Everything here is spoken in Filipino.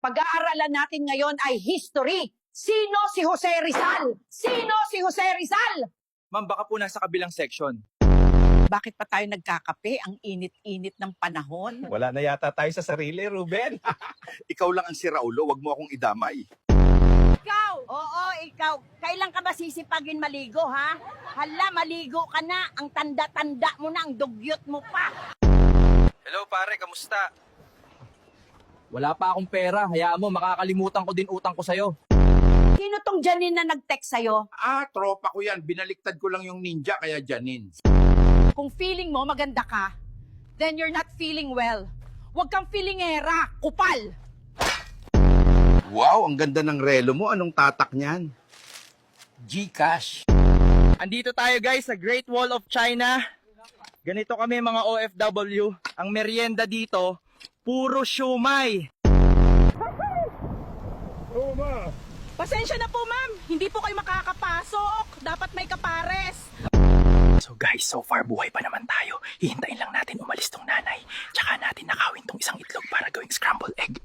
Pag-aaralan natin ngayon ay history. Sino si Jose Rizal? Sino si Jose Rizal? Ma'am, baka po nasa kabilang section. Bakit pa tayo nagkakape? Ang init-init ng panahon. Wala na yata tayo sa sarili, Ruben. Ikaw lang ang si Raulo, wag mo akong idamay. Ikaw! Oo, ikaw. Kailan ka ba sisipagin maligo, ha? Hala, maligo ka na. Ang tanda-tanda mo na, ang dugyot mo pa. Hello pare, kamusta? Wala pa akong pera. Hayaan mo, makakalimutan ko din utang ko sa'yo. Sino tong Janine na nag-text sa'yo? Tropa ko yan. Binaliktad ko lang yung ninja, kaya Janine. Kung feeling mo maganda ka, then you're not feeling well. Huwag kang feelingera, kupal! Wow, ang ganda ng relo mo. Anong tatak niyan? Gcash. Andito tayo guys sa Great Wall of China. Ganito kami mga OFW. Ang merienda dito, puro siomai. Pasensya na po, ma'am. Hindi po kayo makakapasok. Dapat may kapares. So guys, so far buhay pa naman tayo. Hihintayin lang natin umalis tong nanay. Tsaka natin nakawin tong isang itlog para gawing scrambled egg.